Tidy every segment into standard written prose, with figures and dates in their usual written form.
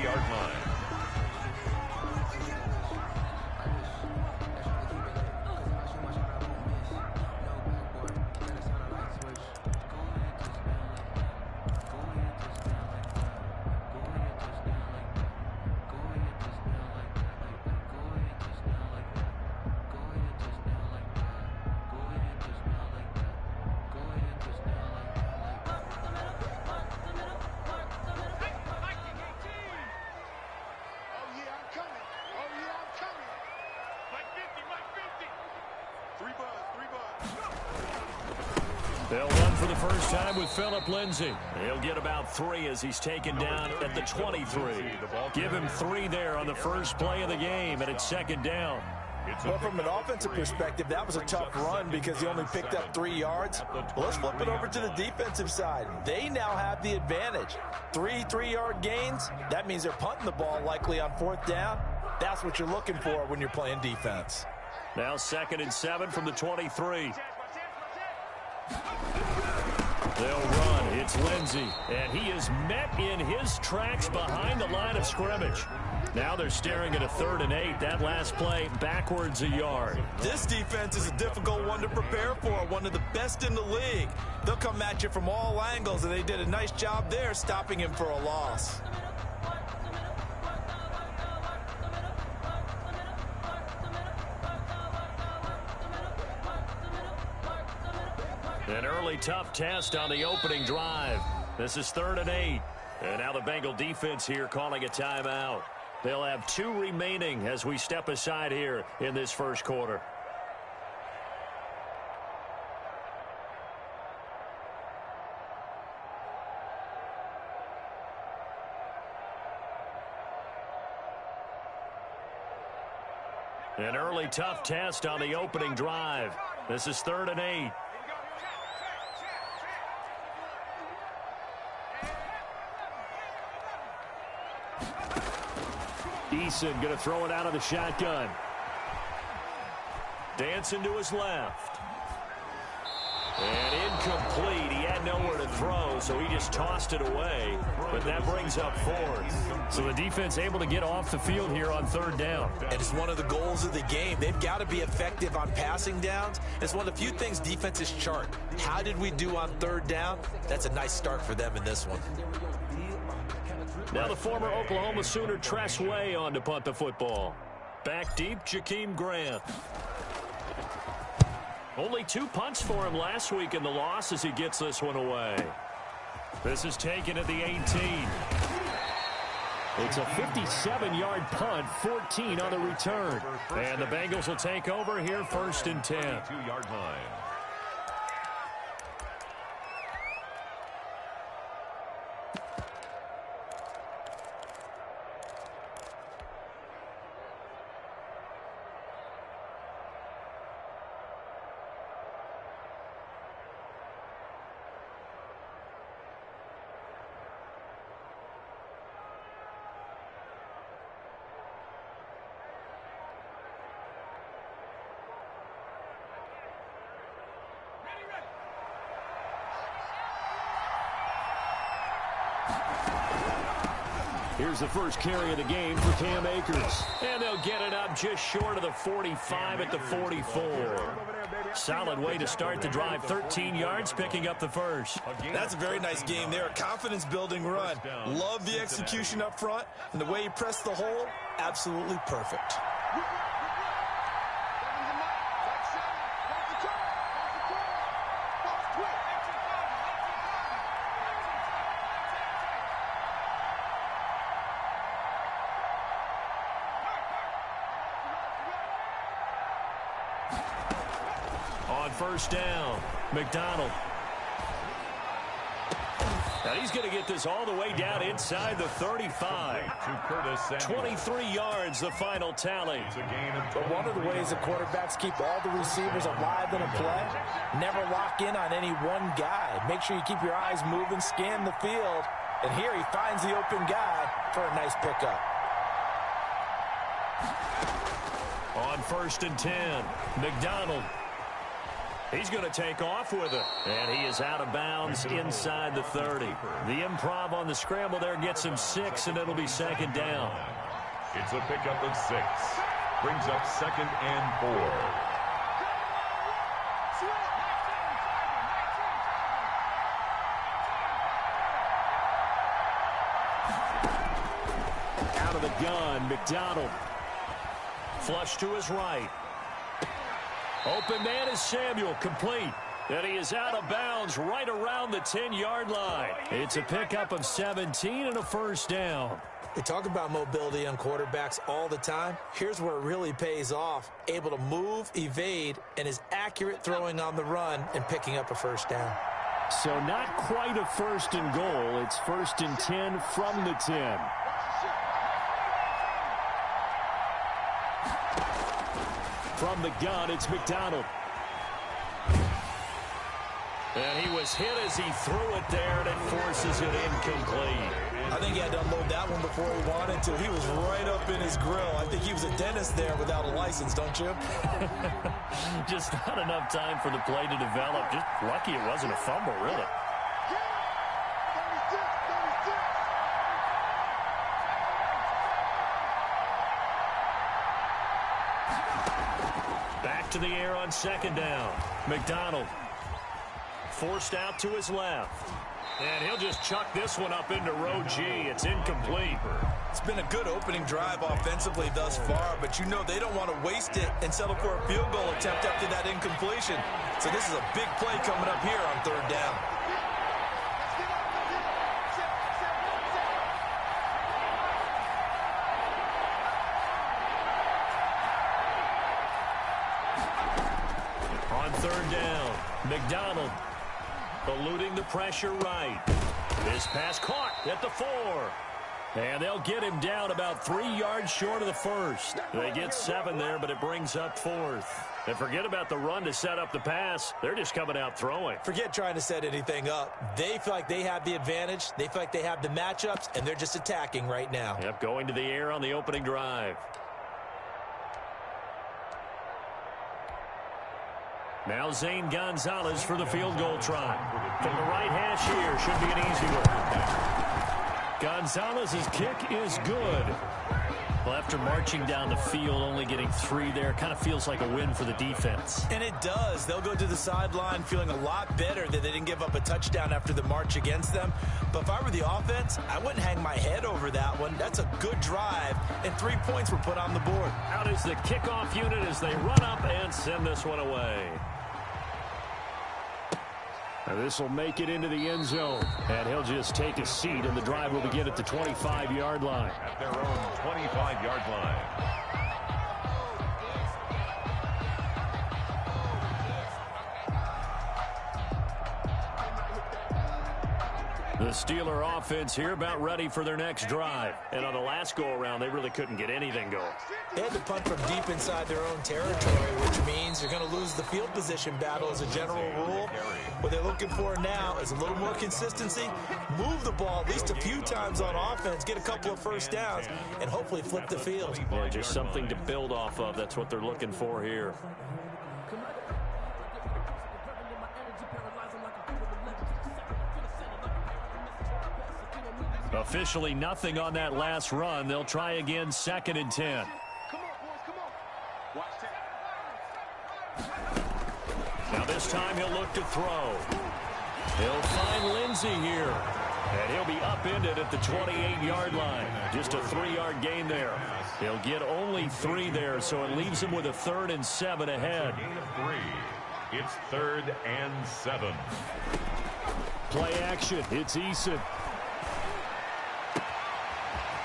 23-yard line. They'll run for the first time with Phillip Lindsay. He'll get about 3 as he's taken down at the 23. Give him 3 there on the first play of the game, and it's second down. Well, from an offensive perspective, that was a tough run because he only picked up 3 yards. Well, let's flip it over to the defensive side. They now have the advantage. 3 3-yard gains, that means they're punting the ball likely on 4th down. That's what you're looking for when you're playing defense. Now 2nd and 7 from the 23. They'll run. It's Lindsay, and he is met in his tracks behind the line of scrimmage. Now they're staring at a 3rd and 8. That last play backwards a yard. This defense is a difficult one to prepare for, one of the best in the league. They'll come at you from all angles, and they did a nice job there stopping him for a loss. An early tough test on the opening drive. This is 3rd and 8. And now the Bengal defense here calling a timeout. They'll have 2 remaining as we step aside here in this first quarter. An early tough test on the opening drive. This is 3rd and 8. Eason going to throw it out of the shotgun. Dancing to his left. And incomplete. He had nowhere to throw, so he just tossed it away. But that brings up 4th. So the defense able to get off the field here on 3rd down. And it's one of the goals of the game. They've got to be effective on passing downs. It's one of the few things defenses chart. How did we do on 3rd down? That's a nice start for them in this one. Now the former Oklahoma Sooner Tress Way on to punt the football. Back deep, Jakeem Grant. Only 2 punts for him last week in the loss as he gets this one away. This is taken at the 18. It's a 57-yard punt, 14 on the return. And the Bengals will take over here 1st and 10. 2-yard line. Here's the first carry of the game for Cam Akers. And they'll get it up just short of the 45 at the 44. Solid way to start the drive. 13 yards, picking up the first. That's a very nice game there. A confidence-building run. Love the execution up front. And the way he pressed the hole, absolutely perfect. On 1st down, McDonald. Now he's going to get this all the way down inside the 35. 23 yards, the final tally. But one of the ways the quarterbacks keep all the receivers alive in a play, never lock in on any one guy. Make sure you keep your eyes moving, scan the field. And here he finds the open guy for a nice pickup. On 1st and 10, McDonald. He's going to take off with it. And he is out of bounds inside the 30. The improv on the scramble there gets him 6, and it'll be second down. It's a pickup of 6. Brings up 2nd and 4. Out of the gun, McDonald. Flush to his right. Open man is Samuel, complete. And he is out of bounds right around the 10-yard line. It's a pickup of 17 and a first down. We talk about mobility on quarterbacks all the time. Here's where it really pays off. Able to move, evade, and is accurate throwing on the run and picking up a first down. So not quite a first and goal. It's 1st and 10 from the 10. From the gun, it's McDonald. And he was hit as he threw it there, and it forces it incomplete. I think he had to unload that one before he wanted to. He was right up in his grill. I think he was a dentist there without a license, don't you? Just not enough time for the play to develop. Just lucky it wasn't a fumble, really. Back to the air on second down. McDonald forced out to his left. And he'll just chuck this one up into row G. It's incomplete. It's been a good opening drive offensively thus far, but you know they don't want to waste it and settle for a field goal attempt after that incompletion. So this is a big play coming up here on 3rd down. On 3rd down, McDonald eluding the pressure right. This pass caught at the 4. And they'll get him down about 3 yards short of the first. They get 7 there, but it brings up 4th. And forget about the run to set up the pass. They're just coming out throwing. Forget trying to set anything up. They feel like they have the advantage. They feel like they have the matchups, and they're just attacking right now. Yep, going to the air on the opening drive. Now Zane Gonzalez for the field goal try. From the right hash here, should be an easy one. Gonzalez's kick is good. Well, after marching down the field, only getting 3 there, kind of feels like a win for the defense. And it does. They'll go to the sideline feeling a lot better that they didn't give up a touchdown after the march against them. But if I were the offense, I wouldn't hang my head over that one. That's a good drive, and 3 points were put on the board. Out is the kickoff unit as they run up and send this one away. And this will make it into the end zone. And he'll just take a seat, and the drive will begin at the 25-yard line. At their own 25-yard line. The Steeler offense here about ready for their next drive. And on the last go-around, they really couldn't get anything going. They had to punt from deep inside their own territory, which means you're going to lose the field position battle as a general rule. What they're looking for now is a little more consistency, move the ball at least a few times on offense, get a couple of first downs, and hopefully flip the field. Yeah, just something to build off of. That's what they're looking for here. Officially nothing on that last run. They'll try again, 2nd and 10. Now this time he'll look to throw. He'll find Lindsey here. And he'll be upended at the 28-yard line. Just a 3-yard gain there. He'll get only 3 there, so it leaves him with a 3rd and 7 ahead. Gain of 3. It's 3rd and 7. Play action. It's Eason.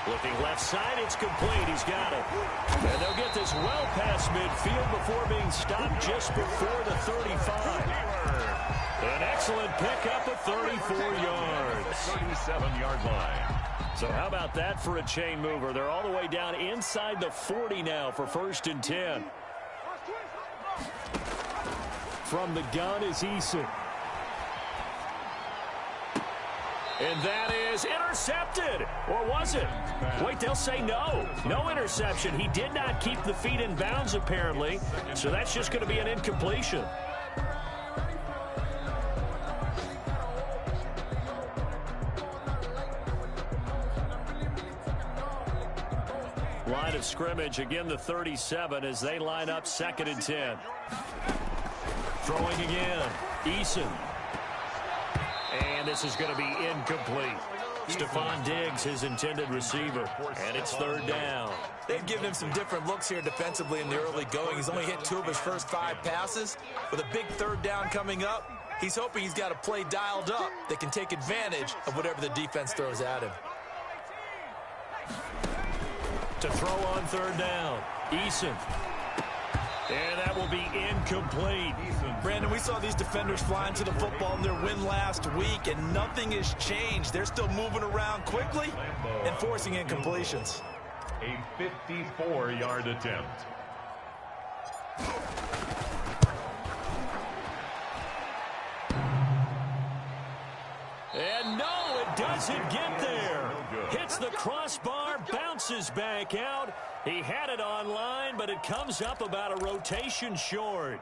Looking left side, it's complete. He's got it. And they'll get this well past midfield before being stopped just before the 35. An excellent pickup of 34 yards. 37-yard line. So how about that for a chain mover? They're all the way down inside the 40 now for 1st and 10. From the gun is Eason. And that is intercepted. Or was it? Wait, they'll say no. No interception. He did not keep the feet in bounds, apparently. So that's just going to be an incompletion. Line of scrimmage, again the 37 as they line up 2nd and 10. Throwing again, Eason. And this is going to be incomplete. Stephon Diggs, his intended receiver, and it's 3rd down. They've given him some different looks here defensively in the early going. He's only hit 2 of his first 5 passes. With a big 3rd down coming up, he's hoping he's got a play dialed up that can take advantage of whatever the defense throws at him. To throw on 3rd down, Eason. And that will be incomplete. Brandon, we saw these defenders flying to the football in their win last week, and nothing has changed. They're still moving around quickly and forcing incompletions. A 54-yard attempt. And no, it doesn't get there. Hits the crossbar, bounces back out. He had it on line, but it comes up about a rotation short.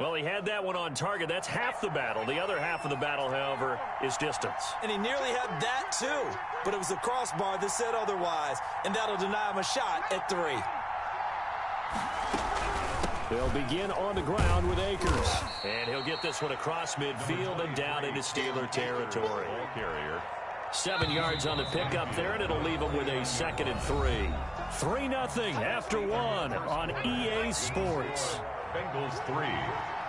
Well, he had that one on target. That's half the battle. The other half of the battle, however, is distance. And he nearly had that, too. But it was the crossbar that said otherwise, and that'll deny him a shot at 3. They'll begin on the ground with Akers. And he'll get this one across midfield and down into Steeler territory. 7 yards on the pickup there, and it'll leave him with a 2nd and 3. 3-0 after 1 on EA Sports. Bengals 3,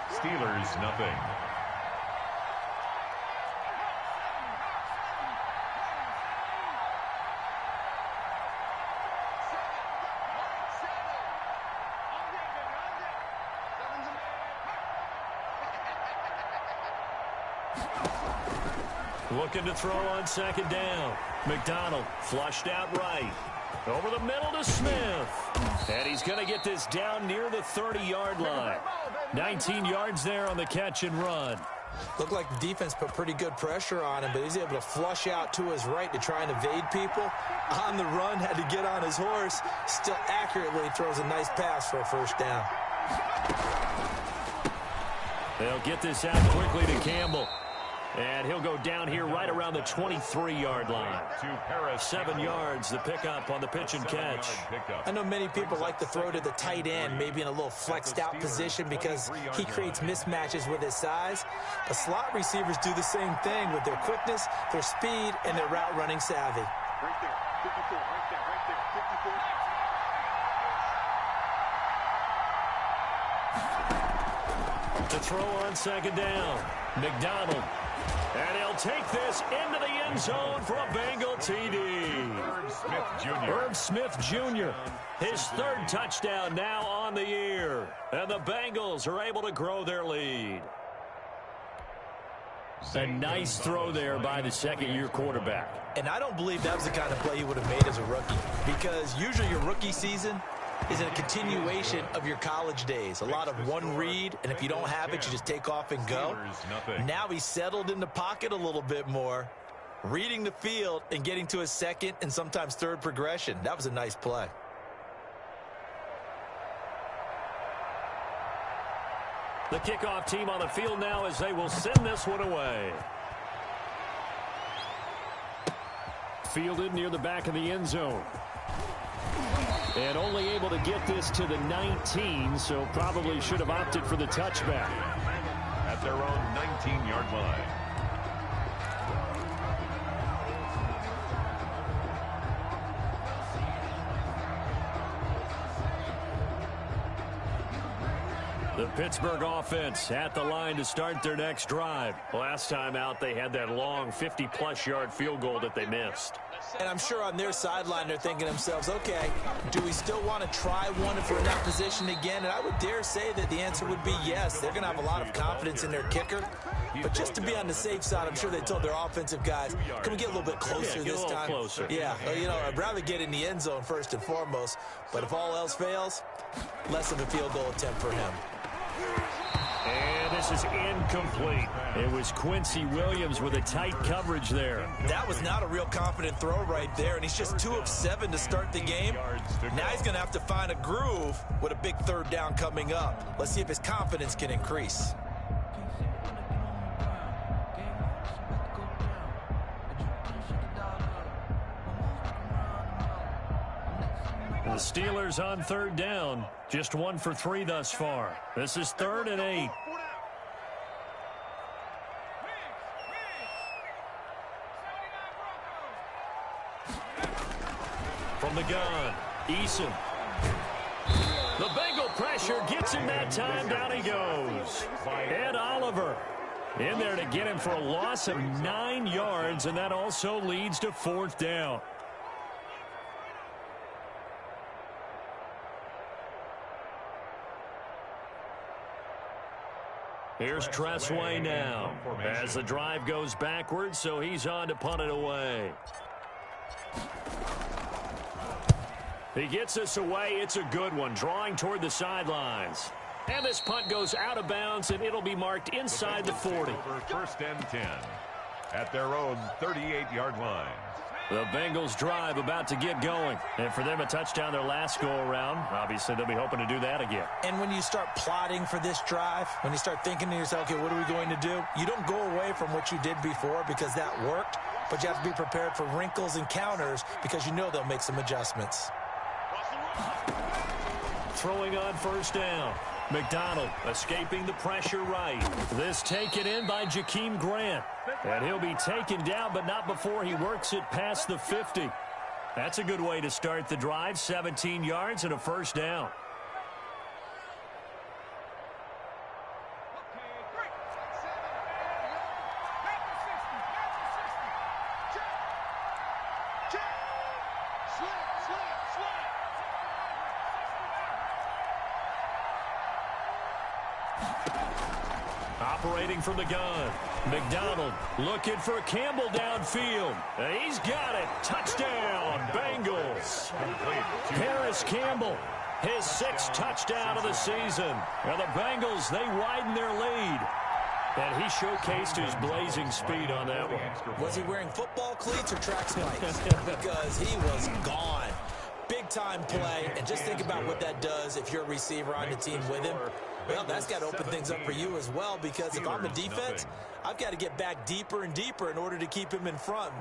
Steelers nothing. Looking to throw on 2nd down. McDonald flushed out right. Over the middle to Smith. And he's going to get this down near the 30-yard line. 19 yards there on the catch and run. Looked like the defense put pretty good pressure on him, but he's able to flush out to his right to try and evade people. On the run, had to get on his horse. Still accurately throws a nice pass for a 1st down. They'll get this out quickly to Campbell. And he'll go down here right around the 23-yard line. 7 yards, the pickup on the pitch and catch. I know many people like to throw to the tight end, maybe in a little flexed out position because he creates mismatches with his size. But slot receivers do the same thing with their quickness, their speed, and their route running savvy. Right there, 54, right there, 54. To throw on 2nd down, McDonald. And he'll take this into the end zone for a Bengal TD. Herb Smith Jr., his 3rd touchdown now on the year. And the Bengals are able to grow their lead. A nice throw there by the 2nd-year quarterback. And I don't believe that was the kind of play he would have made as a rookie, because usually your rookie season is a continuation of your college days. A lot of one read, and if you don't have it, you just take off and go. Now he's settled in the pocket a little bit more, reading the field and getting to his 2nd and sometimes 3rd progression. That was a nice play. The kickoff team on the field now as they will send this one away. Fielded near the back of the end zone. And only able to get this to the 19, so probably should have opted for the touchback. At their own 19-yard line. The Pittsburgh offense at the line to start their next drive. Last time out, they had that long 50-plus yard field goal that they missed. And I'm sure on their sideline they're thinking to themselves, okay, do we still want to try one if we're in that position again? And I would dare say that the answer would be yes. They're going to have a lot of confidence in their kicker. But just to be on the safe side, I'm sure they told their offensive guys, can we get a little bit closer this time? Closer. Yeah, you know, I'd rather get in the end zone first and foremost. But if all else fails, less of a field goal attempt for him. And this is incomplete. It was Quincy Williams with a tight coverage there. That was not a real confident throw right there, and he's just 2 of 7 to start the game. Now he's going to have to find a groove with a big 3rd down coming up. Let's see if his confidence can increase. The Steelers on third down. Just 1 for 3 thus far. This is 3rd and 8. From the gun, Eason. The Bengal pressure gets him that time. Down he goes. Ed Oliver in there to get him for a loss of 9 yards, and that also leads to 4th down. Here's Tressway now as the drive goes backwards, so he's on to punt it away. He gets us away. It's a good one, drawing toward the sidelines. And this punt goes out of bounds, and it'll be marked inside the 40. 1st and 10 at their own 38-yard line. The Bengals drive about to get going. And for them, a touchdown their last go-around. Obviously, they'll be hoping to do that again. And when you start plotting for this drive, when you start thinking to yourself, okay, what are we going to do? You don't go away from what you did before because that worked, but you have to be prepared for wrinkles and counters because you know they'll make some adjustments. Throwing on 1st down. McDonald escaping the pressure right. This taken in by Jakeem Grant. And he'll be taken down, but not before he works it past the 50. That's a good way to start the drive. 17 yards and a 1st down. Operating from the gun. McDonald looking for Campbell downfield. And he's got it. Touchdown, Bengals. Harris Campbell, his 6th touchdown of the season. Now the Bengals, they widen their lead. And he showcased his blazing speed on that one. Was he wearing football cleats or track spikes? Because he was gone. Big-time play, and just think about what that does if you're a receiver on the team with him. Well, that's got to open things up for you as well, because if I'm a defense, I've got to get back deeper and deeper in order to keep him in front.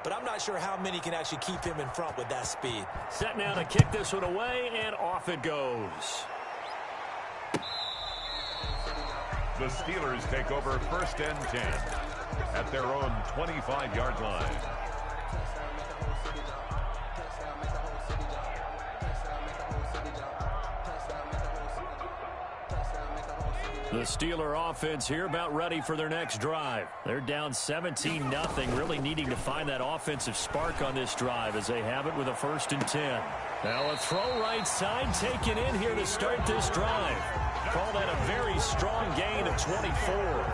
But I'm not sure how many can actually keep him in front with that speed. Set now to kick this one away, and off it goes. The Steelers take over 1st and 10 at their own 25-yard line. The Steeler offense here about ready for their next drive. They're down 17-0, really needing to find that offensive spark on this drive as they have it with a 1st and 10. Now a throw right side taken in here to start this drive. Call that a very strong gain of 24.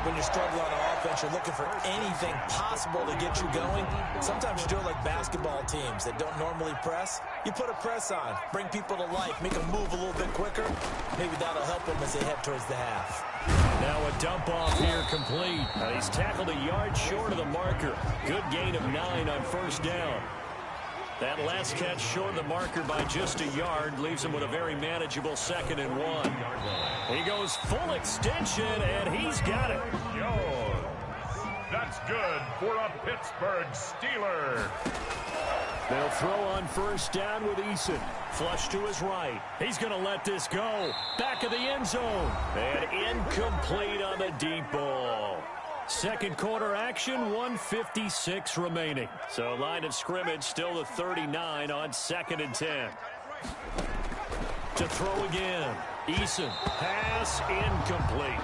When you struggle on offense, you're looking for anything possible to get you going. Sometimes you do it like basketball teams that don't normally press. You put a press on, bring people to life, make them move a little bit quicker. Maybe that'll help them as they head towards the half. Now a dump off here complete. He's tackled a yard short of the marker. Good gain of 9 on 1st down. That last catch short of the marker by just a yard leaves him with a very manageable 2nd and 1. He goes full extension, and he's got it. That's good for a Pittsburgh Steeler. They'll throw on 1st down with Eason. Flush to his right. He's going to let this go. Back of the end zone. And incomplete on the deep ball. 2nd quarter action, 1:56 remaining. So line of scrimmage still the 39 on 2nd and 10. To throw again. Eason. Pass incomplete.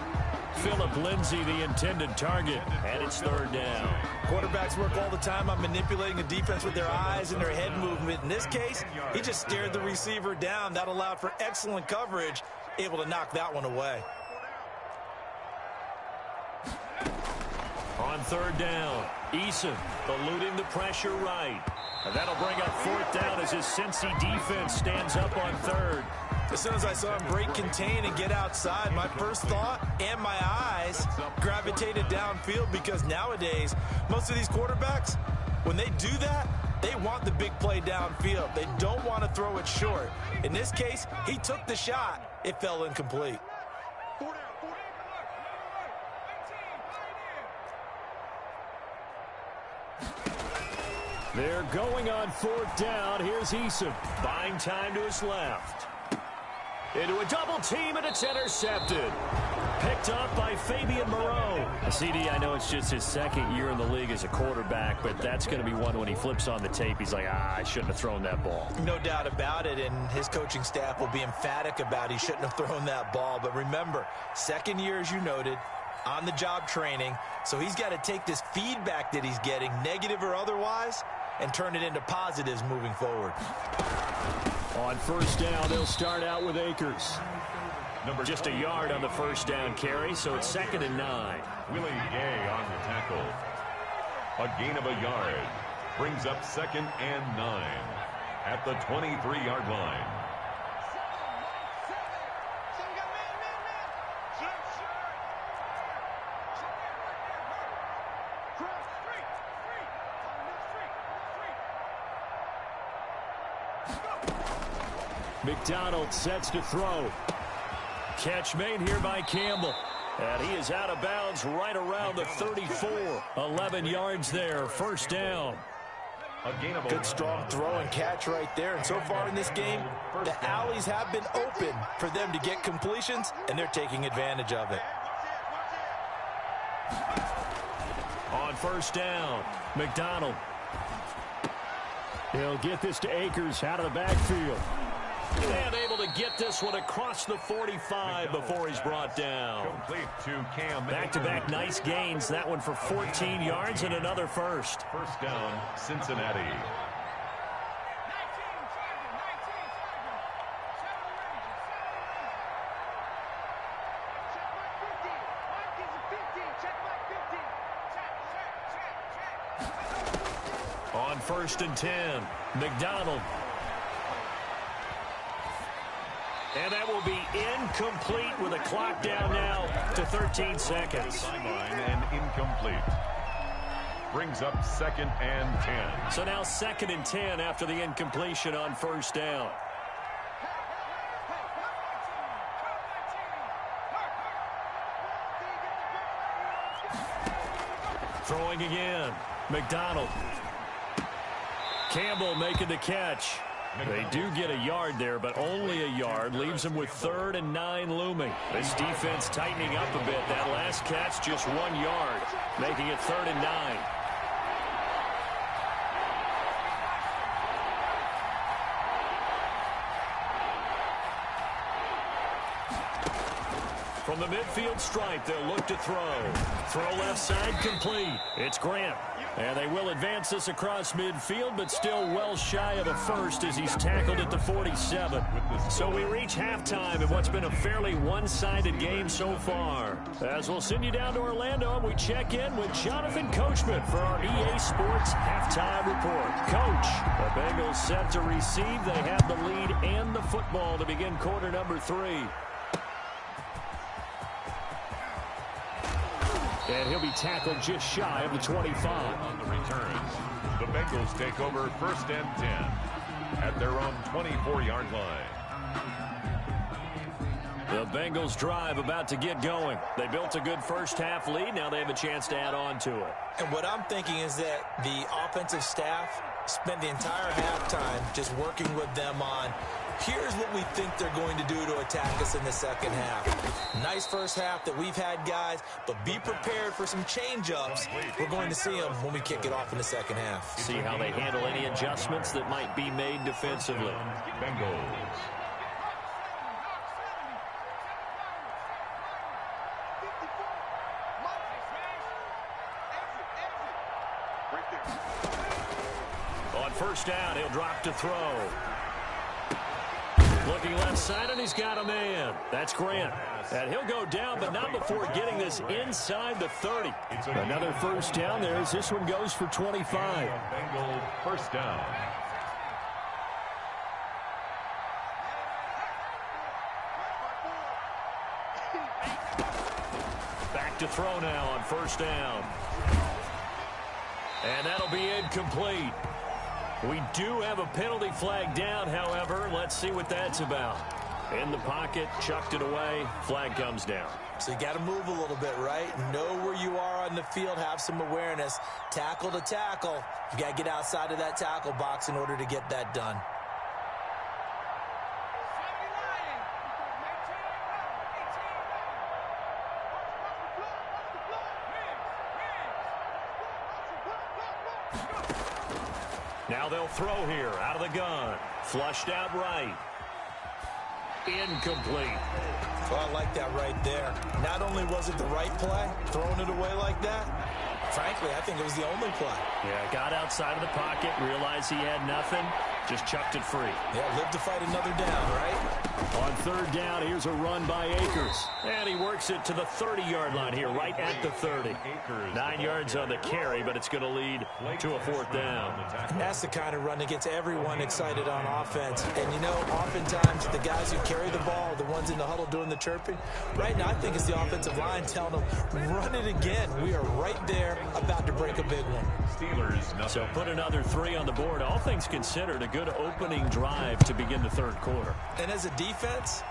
Phillip Lindsay the intended target, and it's 3rd down. Quarterbacks work all the time on manipulating the defense with their eyes and their head movement. In this case, he just stared the receiver down. That allowed for excellent coverage, able to knock that one away. On 3rd down, Eason eluding the pressure right. And that'll bring up 4th down as his Cincy defense stands up on 3rd. As soon as I saw him break contain and get outside, my first thought and my eyes gravitated downfield, because nowadays, most of these quarterbacks, when they do that, they want the big play downfield. They don't want to throw it short. In this case, he took the shot. It fell incomplete. They're going on 4th down. Here's Eason. Buying time to his left. Into a double team, and it's intercepted. Picked up by Fabian Moreau. CD, I know it's just his 2nd year in the league as a quarterback, but that's going to be one when he flips on the tape. He's like, I shouldn't have thrown that ball. No doubt about it, and his coaching staff will be emphatic about he shouldn't have thrown that ball. But remember, 2nd year, as you noted, on-the-job training, so he's got to take this feedback that he's getting, negative or otherwise, and turn it into positives moving forward. On 1st down, they'll start out with Akers. Just a yard on the 1st down carry, so it's 2nd and 9. Willie Gay on the tackle. A gain of a yard. Brings up 2nd and 9 at the 23-yard line. McDonald sets to throw. Catch made here by Campbell. And he is out of bounds right around the 34. 11 yards there, 1st down. Good strong throw and catch right there. And so far in this game, the alleys have been open for them to get completions, and they're taking advantage of it. On 1st down, McDonald. He'll get this to Akers out of the backfield. And able to get this one across the 45 before he's brought down. Complete to Cam. Back-to-back nice gains. That one for 14 yards and another first. 1st down, Cincinnati. On 1st and 10, McDonald. And that will be incomplete with a clock down now to 13 seconds. Sideline and incomplete. Brings up 2nd and 10. So now 2nd and 10 after the incompletion on 1st down. Throwing again. McDonald. Campbell making the catch. They do get a yard there, but only a yard. Leaves them with 3rd and 9 looming. This defense tightening up a bit. That last catch, just 1 yard, making it 3rd and 9. From the midfield stripe, they'll look to throw. Throw left side complete. It's Grant. And they will advance this across midfield, but still well shy of a first as he's tackled at the 47. So we reach halftime in what's been a fairly one-sided game so far. As we'll send you down to Orlando, and we check in with Jonathan Coachman for our EA Sports Halftime Report. Coach, the Bengals set to receive. They have the lead and the football to begin quarter number 3. And he'll be tackled just shy of the 25. On the returns, the Bengals take over 1st and 10 at their own 24-yard line. The Bengals drive about to get going. They built a good first half lead. Now they have a chance to add on to it. And what I'm thinking is that the offensive staff spent the entire halftime just working with them on, here's what we think they're going to do to attack us in the second half. Nice first half that we've had, guys, but be prepared for some change-ups. We're going to see them when we kick it off in the second half. See how they handle any adjustments that might be made defensively. Bengals. On 1st down, he'll drop to throw. Looking left side, and he's got a man. That's Grant. And he'll go down, but not before getting this inside the 30. Another 1st down there as this one goes for 25. Bengal 1st down. Back to throw now on 1st down. And that'll be incomplete. We do have a penalty flag down, however. Let's see what that's about. In the pocket, chucked it away. Flag comes down. So you got to move a little bit, right? Know where you are on the field, have some awareness. Tackle to tackle. You got to get outside of that tackle box in order to get that done. Now they'll throw here out of the gun. Flushed out right. Incomplete. So I like that right there. Not only was it the right play, throwing it away like that, frankly, I think it was the only play. Yeah, got outside of the pocket, realized he had nothing, just chucked it free. Yeah, live to fight another down, right? On third down, here's a run by Akers. And he works it to the 30-yard line here, right at the 30. 9 yards on the carry, but it's going to lead to a fourth down. That's the kind of run that gets everyone excited on offense. And, you know, oftentimes the guys who carry the ball, the ones in the huddle doing the chirping, right now I think it's the offensive line telling them, run it again. We are right there about to break a big one. So put another 3 on the board. All things considered, a good opening drive to begin the third quarter. And as a defense,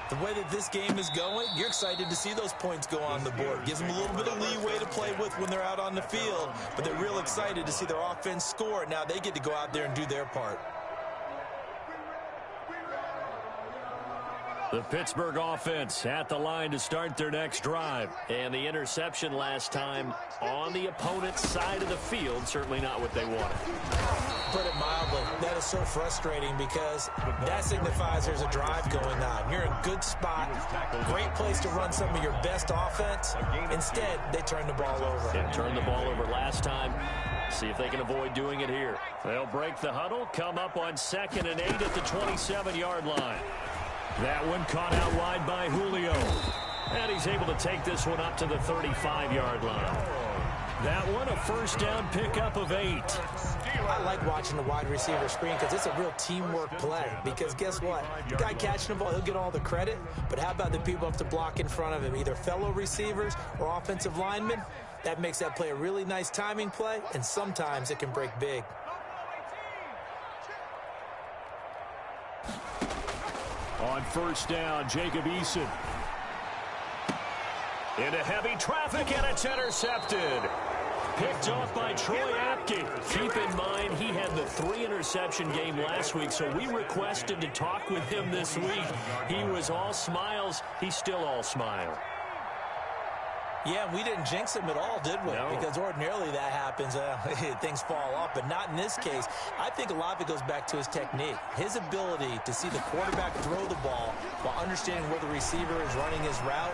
the way that this game is going, you're excited to see those points go on the board. Gives them a little bit of leeway to play with when they're out on the field, but they're real excited to see their offense score. Now they get to go out there and do their part. The Pittsburgh offense at the line to start their next drive. And the interception last time on the opponent's side of the field, certainly not what they wanted. Put it mildly, that is so frustrating because that signifies there's a drive going on. You're in a good spot, great place to run some of your best offense. Instead, they turn the ball over. They turned the ball over last time. See if they can avoid doing it here. They'll break the huddle, come up on 2nd and 8 at the 27-yard line. That one caught out wide by Julio. And he's able to take this one up to the 35-yard line. That one, a first down pickup of 8. I like watching the wide receiver screen because it's a real teamwork play. Because guess what? The guy catching the ball, he'll get all the credit. But how about the people up to block in front of him, either fellow receivers or offensive linemen? That makes that play a really nice timing play, and sometimes it can break big. On first down, Jacob Eason. Into heavy traffic, and it's intercepted. Picked off by Troy Apke. Keep in mind, he had the 3-interception game last week, so we requested to talk with him this week. He was all smiles. He's still all smile. Yeah, we didn't jinx him at all, did we? No. Because ordinarily that happens. Things fall off, but not in this case. I think a lot of it goes back to his technique. His ability to see the quarterback throw the ball while understanding where the receiver is running his route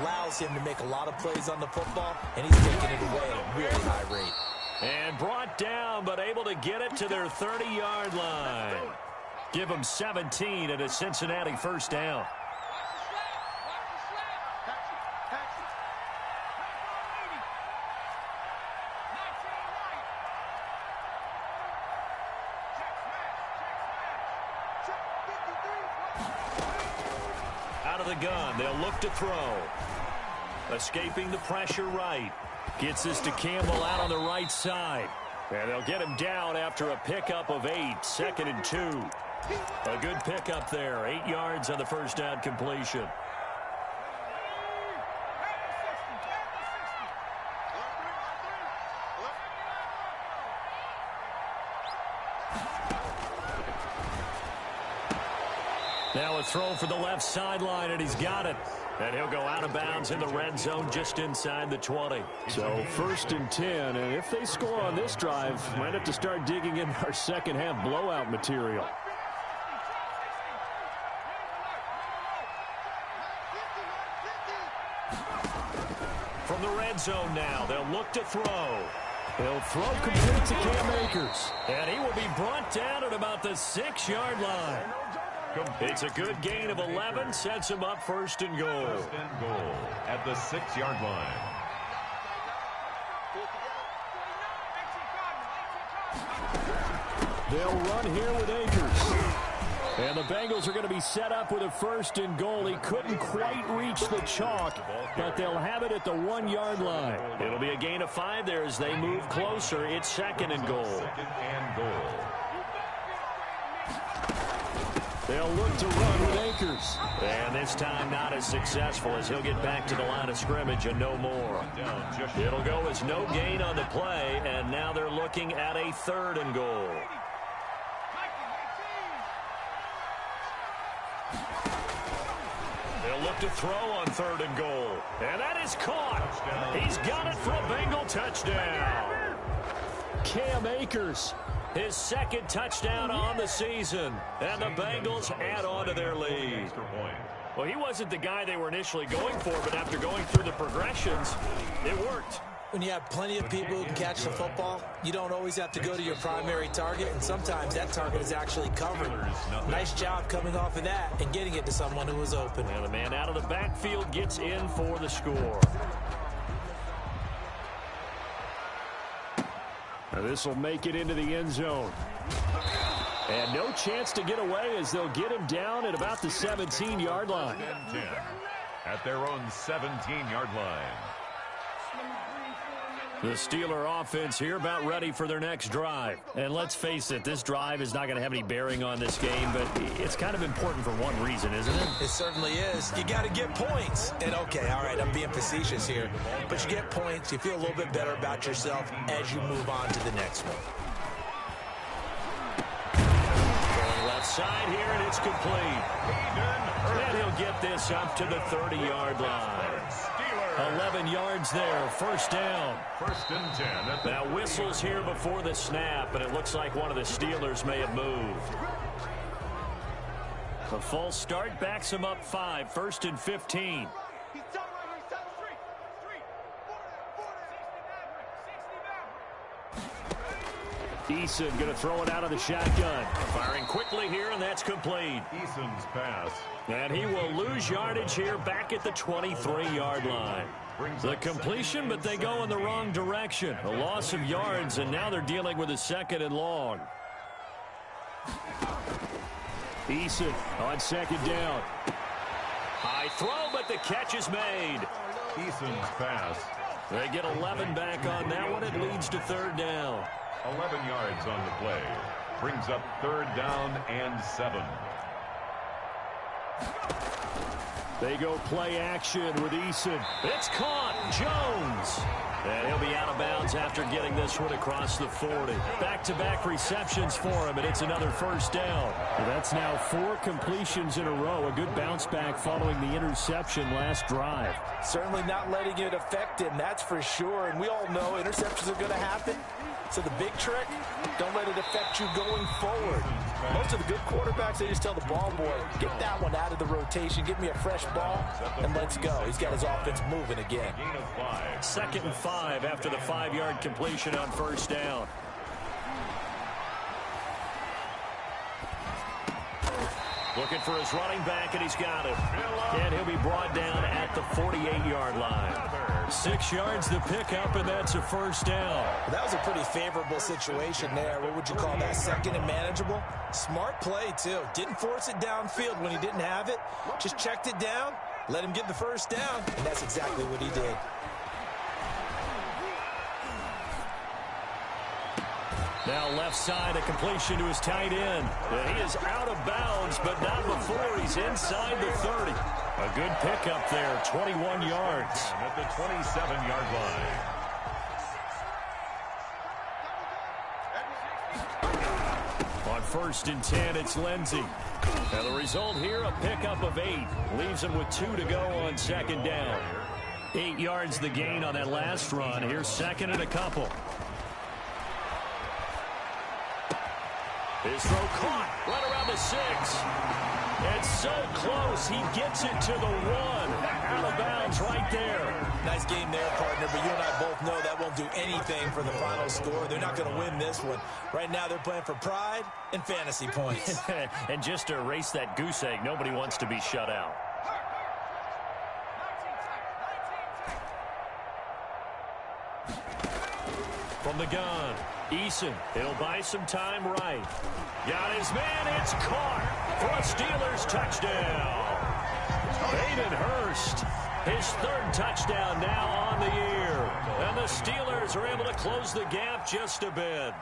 allows him to make a lot of plays on the football, and he's taking it away at a really high rate. And brought down, but able to get it to their 30-yard line. Give them 17 at a Cincinnati first down. Out of the gun, they'll look to throw. Escaping the pressure right. Gets this to Campbell out on the right side. And they'll get him down after a pickup of 8. 2nd and 2. A good pickup there. 8 yards on the first down completion. Now a throw for the left sideline, and he's got it. And he'll go out of bounds in the red zone just inside the 20. So 1st and 10, and if they score on this drive, might have to start digging in our second half blowout material. From the red zone now, they'll look to throw. He'll throw complete to Cam Akers. And he will be brought down at about the 6-yard line. It's a good gain of 11, sets him up 1st and goal. 1st and goal at the 6-yard line. They'll run here with Akers. And the Bengals are going to be set up with a 1st and goal. He couldn't quite reach the chalk, but they'll have it at the 1-yard line. It'll be a gain of 5 there as they move closer. It's 2nd and goal. 2nd and goal. They'll look to run with Akers. And this time not as successful as he'll get back to the line of scrimmage and no more. It'll go as no gain on the play, and now they're looking at a 3rd and goal. They'll look to throw on 3rd and goal. And that is caught. He's got it for a Bengal touchdown. Cam Akers, his 2nd touchdown on the season. And the Bengals add on to their lead. Well, he wasn't the guy they were initially going for, but after going through the progressions, it worked. When you have plenty of people who can catch the football, you don't always have to go to your primary target, and sometimes that target is actually covered. Nice job coming off of that and getting it to someone who was open. And the man out of the backfield gets in for the score. Now this will make it into the end zone. And no chance to get away as they'll get him down at about the 17-yard line. 10 at their own 17-yard line. The Steeler offense here about ready for their next drive. And let's face it, this drive is not going to have any bearing on this game, but it's kind of important for one reason, isn't it? It certainly is. You got to get points. And okay, all right, I'm being facetious here, but you get points, you feel a little bit better about yourself as you move on to the next one. Going left side here, and it's complete. And he'll get this up to the 30-yard line. 11 yards there, 1st down. 1st and 10. Now whistles here before the snap, and it looks like one of the Steelers may have moved. A false start backs him up 5, 1st and 15. Eason going to throw it out of the shotgun. Firing quickly here, and that's complete. Eason's pass. And he will lose yardage here back at the 23-yard line. The completion, but they go in the wrong direction. A loss of yards, and now they're dealing with a 2nd and long. Eason on 2nd down. High throw, but the catch is made. Eason's pass. They get 11 back on that one. It leads to 3rd down. 11 yards on the play. Brings up 3rd down and 7. They go play action with Eason. It's caught. Jones. And he'll be out of bounds after getting this one across the 40. Back-to-back receptions for him, and it's another 1st down. Well, that's now 4 completions in a row. A good bounce back following the interception last drive. Certainly not letting it affect him, that's for sure. And we all know interceptions are going to happen. So the big trick, don't let it affect you going forward. Most of the good quarterbacks, they just tell the ball boy, get that one out of the rotation, give me a fresh ball, and let's go. He's got his offense moving again. 2nd and 5 after the 5-yard completion on 1st down. Looking for his running back, and he's got it. And he'll be brought down at the 48-yard line. 6 yards the pickup, and that's a 1st down. That was a pretty favorable situation there. What would you call that? 2nd and manageable? Smart play, too. Didn't force it downfield when he didn't have it. Just checked it down, let him get the 1st down, and that's exactly what he did. Now left side, a completion to his tight end. He is out of bounds, but not before he's inside the 30. A good pickup there, 21 yards. At the 27-yard line. On 1st and 10, it's Lindsey. Now the result here, a pickup of 8. Leaves him with 2 to go on 2nd down. 8 yards the gain on that last run. Here's 2nd and a couple. His throw caught right around the 6. And so close, he gets it to the 1. Out of bounds right there. Nice game there, partner, but you and I both know that won't do anything for the final score. They're not going to win this one. Right now, they're playing for pride and fantasy points. And just to erase that goose egg, nobody wants to be shut out. From the gun, Eason, he'll buy some time right. Got his man, it's caught for a Steelers touchdown. Hayden Hurst, his 3rd touchdown now on the year. And the Steelers are able to close the gap just a bit.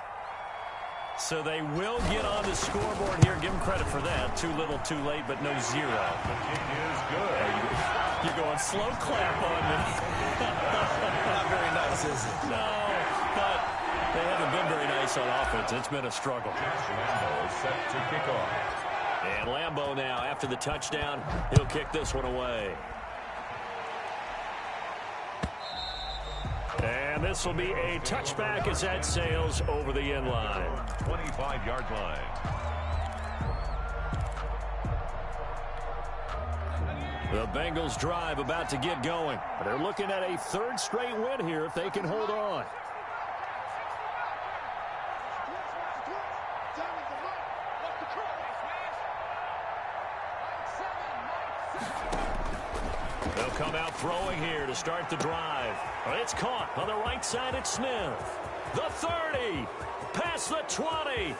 So they will get on the scoreboard here. Give them credit for that. Too little, too late, but no zero. The kick is good. You're going slow clap on me. Not very nice, is it? No, but they haven't been very nice on offense. It's been a struggle. Lambo is set to kick off. And Lambo now, after the touchdown, he'll kick this one away. And this will be a touchback as that sails over the end line. 25-yard line. The Bengals drive about to get going. But they're looking at a third straight win here if they can hold on. They'll come out throwing here to start the drive. It's caught on the right side at Smith. The 30, past the 20.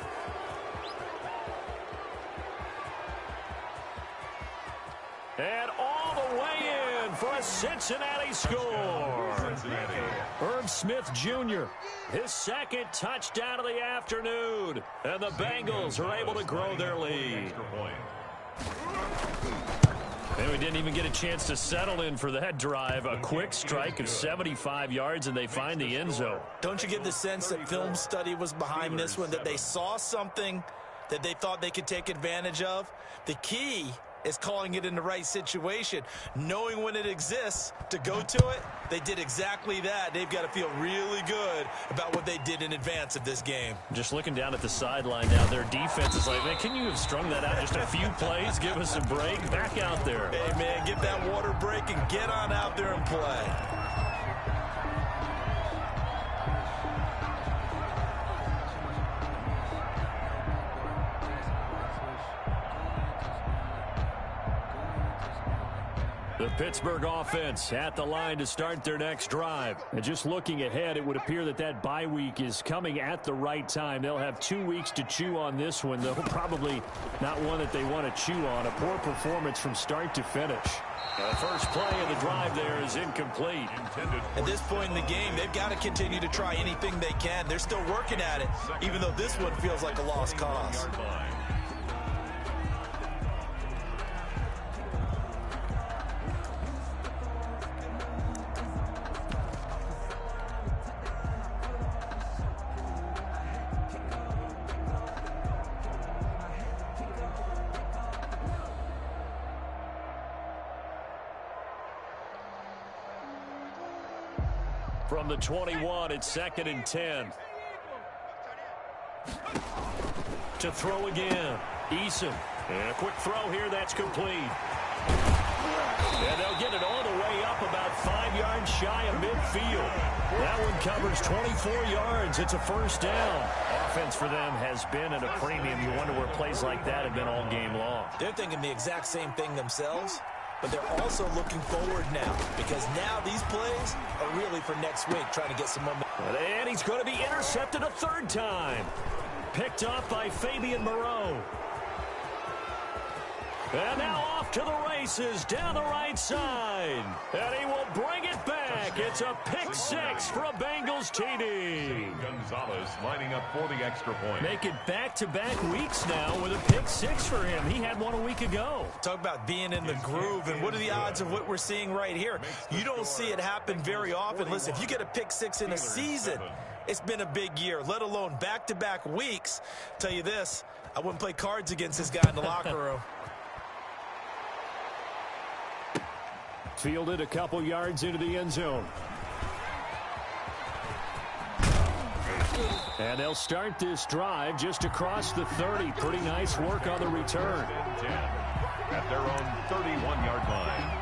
And all the way in for a Cincinnati score. Herb Smith Jr., his second touchdown of the afternoon. And the Bengals are able to grow their lead. And we didn't even get a chance to settle in for that drive. A quick strike of 75 yards, and they find the end zone. Don't you get the sense that film study was behind this one, that they saw something that they thought they could take advantage of? The key is calling it in the right situation, knowing when it exists to go to it. They did exactly that. They've got to feel really good about what they did in advance of this game. Just looking down at the sideline now, their defense is like, man, can you have strung that out just a few plays? Give us a break. Back out there. Hey, man, get that water break and get on out there and play. The Pittsburgh offense at the line to start their next drive. And just looking ahead, it would appear that that bye week is coming at the right time. They'll have 2 weeks to chew on this one, though probably not one that they want to chew on. A poor performance from start to finish. The first play of the drive there is incomplete. At this point in the game, they've got to continue to try anything they can. They're still working at it, even though this one feels like a lost cause. From the 21, it's 2nd and 10. To throw again. Eason. And a quick throw here, that's complete. And they'll get it all the way up about 5 yards shy of midfield. That one covers 24 yards. It's a first down. Offense for them has been at a premium. You wonder where plays like that have been all game long. They're thinking the exact same thing themselves. But they're also looking forward now, because now these plays are really for next week, trying to get some momentum. And he's going to be intercepted a third time. Picked off by Fabian Moreau. And now off to the races down the right side. And he will bring it back. It's a pick six for a Bengals TD. Gonzalez lining up for the extra point. Make it back-to-back weeks now with a pick six for him. He had one a week ago. Talk about being in the groove, and what are the odds of what we're seeing right here? You don't see it happen very often. Listen, if you get a pick six in a season, it's been a big year, let alone back-to-back weeks. Tell you this, I wouldn't play cards against this guy in the locker room. Fielded a couple yards into the end zone. And they'll start this drive just across the 30. Pretty nice work on the return. At their own 31-yard line.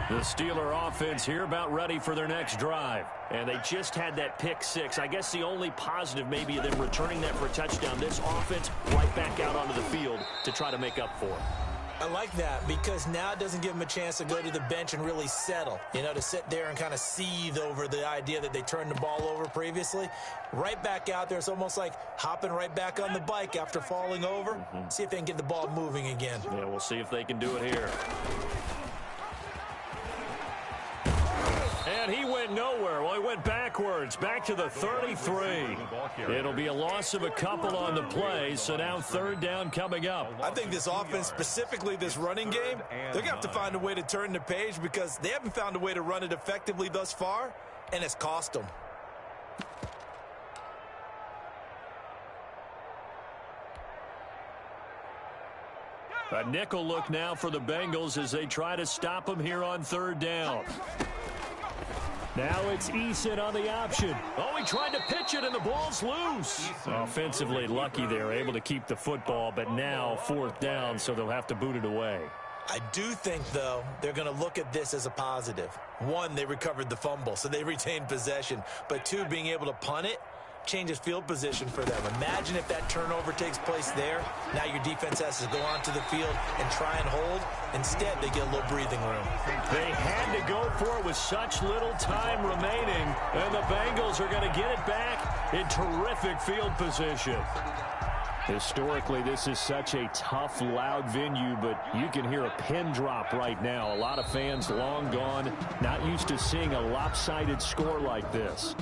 The Steeler offense here about ready for their next drive. And they just had that pick six. I guess the only positive maybe of them returning that for a touchdown. This offense right back out onto the field to try to make up for it. I like that, because now it doesn't give them a chance to go to the bench and really settle, you know, to sit there and kind of seethe over the idea that they turned the ball over previously. Right back out there, it's almost like hopping right back on the bike after falling over. See if they can get the ball moving again. Yeah, we'll see if they can do it here. And he went nowhere. Well, he went backwards, back to the 33. It'll be a loss of a couple on the play, so now 3rd down coming up. I think this offense, specifically this running game, they're going to have to find a way to turn the page because they haven't found a way to run it effectively thus far, and it's cost them. A nickel look now for the Bengals as they try to stop him here on 3rd down. Now it's Eason on the option. Oh, he tried to pitch it, and the ball's loose. Offensively lucky they're able to keep the football, but now 4th down, so they'll have to boot it away. I do think, though, they're going to look at this as a positive. 1, they recovered the fumble, so they retained possession. But 2, being able to punt it changes field position for them. Imagine if that turnover takes place there. Now your defense has to go onto the field and try and hold. Instead, they get a little breathing room. They had to go for it with such little time remaining, and the Bengals are going to get it back in terrific field position. Historically, this is such a tough, loud venue, but you can hear a pin drop right now. A lot of fans long gone, not used to seeing a lopsided score like this.